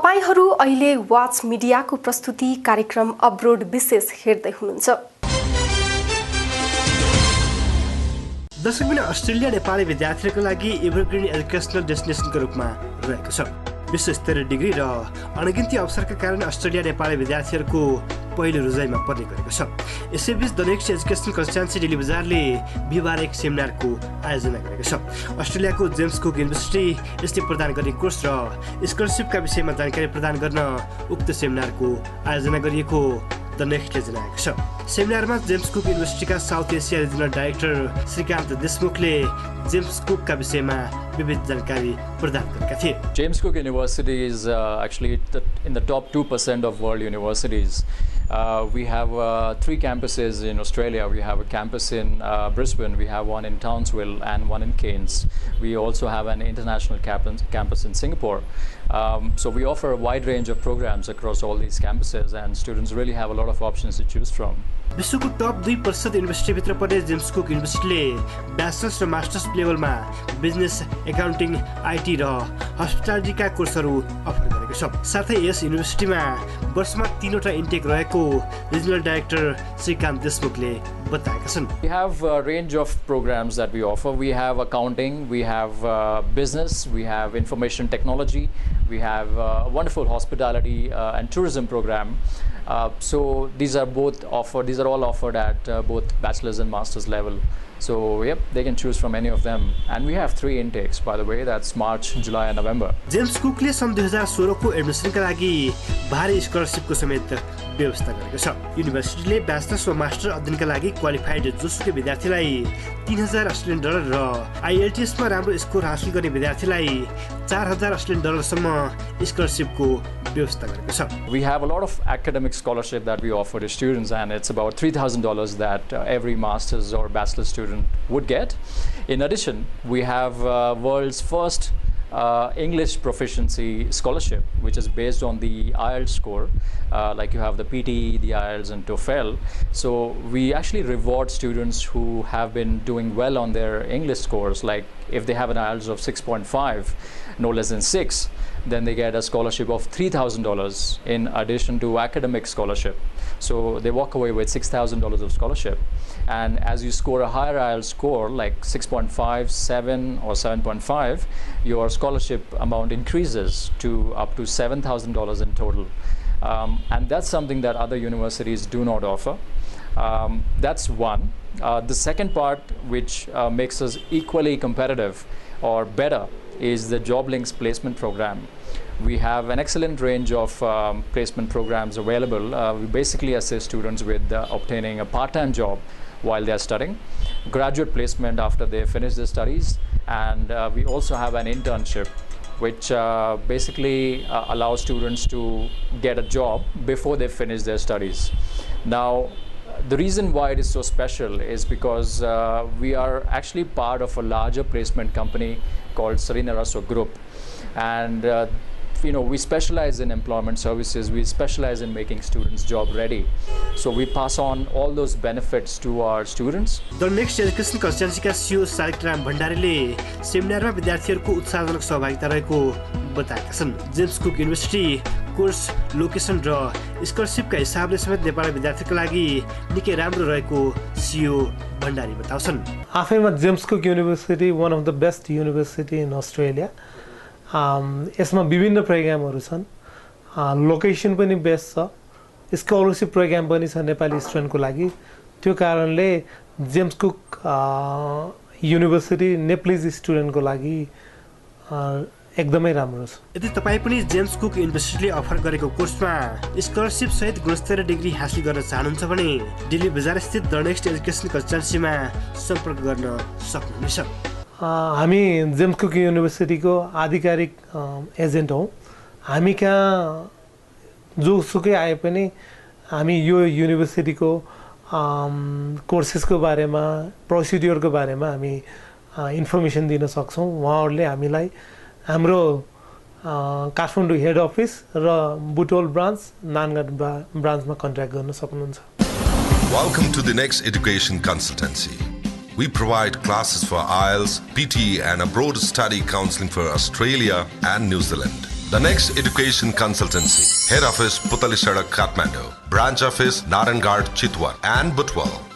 तपाईहरू अहिले वाच मिडियाको प्रस्तुति कार्यक्रम अब्रोड विशेष हेर्दै हुनुहुन्छ। दशकमा अस्ट्रेलिया नेपाली विद्यार्थीहरूको लागि एभरग्रीन एजुकेसनल डेस्टिनेसनको रूपमा रहेको छ। विश्वस्तरीय डिग्री र अनगिन्ती अवसरका कारण अस्ट्रेलिया नेपाली विद्यार्थीहरूको पहिलो रुजाइमा पर्ने गरेको छ। यसैबीच the next educational consultancy daily बजारले बिहिबार एक सेमिनारको आयोजना गरेको छ। अस्ट्रेलियाको जेम्स कुक युनिभर्सिटी यसले प्रदान गर्ने कोर्स र स्कलरसिपका विषयमा जानकारी प्रदान गर्न उक्त सेमिनारको आयोजना गरिएको द नेक्स्टले जनाएको छ। सेमिनारमा जेम्स कुक युनिभर्सिटीका south Asia regional director Shrikant देशमुखले जेम्स कुकका विषयमा विविध जानकारी प्रदान गरेका थिए। James Cook University is actually in the top 2% of world universities. We have 3 campuses in Australia. We have a campus in Brisbane, we have one in Townsville and one in Cairns. We also have an international campus in Singapore. So we offer a wide range of programs across all these campuses and students really have a lot of options to choose from. विश्वको top 2% युनिभर्सिटीभित्र पर्ने James cook युनिभर्सिटीले bachelors र masters लेभलमा business, accounting, IT र हस्पिटालिटीका कोर्सहरू offer गरेको छ। साथै यस युनिभर्सिटीमा वर्षमा 3वटा इन्टेक रहेको रिजनल डाइरेक्टर श्रीकान्त देशमुखले बताएका छन्। We have a range of programs that we offer. We have accounting, we have business, we have information technology, we have a wonderful hospitality and tourism program. So these are all offered at both bachelor's and master's level. So yep, they can choose from any of them. And we have 3 intakes, by the way, that's March, July and November. James कुकले सन् 2016 को एडमिसनका लागि भारी स्कलरसिपको समेत व्यवस्था गरेको छ। युनिभर्सिटीले bachelors वा मास्टर अध्ययनका लागि क्वालिफाइड जोसुकै विद्यार्थीलाई $3000 र IELTS मा राम्रो स्कोर हासिल गर्ने विद्यार्थीलाई $4000 सम्म स्कलरसिपको व्यवस्था गरेको छ। We have a lot of academic scholarship that we offer to students, and it's about $3000 that every master's or bachelor's student would get. In addition, we have world's first English proficiency scholarship, which is based on the IELTS score, like you have the PTE, the IELTS and TOEFL. So we actually reward students who have been doing well on their English scores, like if they have an IELTS of 6.5, no less than 6, then they get a scholarship of $3000 in addition to academic scholarship. So they walk away with $6000 of scholarship. And as you score a higher IELTS score, like 6.5, 7 or 7.5, your scholarship amount increases to up to $7000 in total. And that's something that other universities do not offer. That's one. The second part, which makes us equally competitive or better, is the JobLinks placement program. We have an excellent range of placement programs available. We basically assist students with obtaining a part-time job while they are studying, graduate placement after they finish their studies, and we also have an internship which basically allows students to get a job before they finish their studies. Now, the reason why it is so special is because we are actually part of a larger placement company called Serena Russo Group, and we specialize in employment services. We specialize in making students job ready. So we pass on all those benefits to our students. The next education consultancy का CEO Salikram भण्डारीले सेमिनारमा विद्यार्थीहरूको उत्साहजनक सहभागिता रहेको बताएका छन्। James cook university course, location र स्कलरसिपका हिसाबले समेत नेपाली विद्यार्थीका लागि निकै राम्रो रहेको CEO भण्डारी बताउँछन्। आफैमा James cook university one of the best university in Australia. यसमा विभिन्न प्रोग्रामहरू छन्। लोकेसन पनि बेस्ट छ, स्कलरसिप प्रोग्राम पनि छ नेपाली स्टुडेन्टको लागि। त्यो कारणले जेम्स कुक युनिभर्सिटी नेपाली स्टुडेन्टको लागि एकदमै राम्रो छ। यदि तपाईँ पनि जेम्स कुक युनिभर्सिटीले अफर गरेको कोर्समा स्कलरसिप सहित गुणस्तरीय डिग्री हासिल गर्न चाहनुहुन्छ भने दिल्ली बजार स्थित द नेक्स्ट एजुकेसन कन्सल्टेन्सीमा सम्पर्क गर्न सक्नुहुनेछ। हामी जेम्स कुक युनिभर्सिटीको आधिकारिक एजेन्ट हौँ। हामी कहाँ जोसुकै आए पनि हामी यो युनिभर्सिटीको कोर्सेसको बारेमा, प्रोसिड्युरको बारेमा हामी इन्फर्मेसन दिन सक्छौँ। उहाँहरूले हामीलाई हाम्रो काठमाडौँ हेड अफिस र बुटोल ब्रान्च, नानगढ ब्रान्चमा कन्ट्याक्ट गर्न सक्नुहुन्छ। Welcome to the Next Education Consultancy. We provide classes for IELTS, PTE and abroad study counseling for Australia and New Zealand. The Next Education Consultancy. Head office Putali Sadak, Kathmandu. Branch office Narangad, Chitwan and Butwal.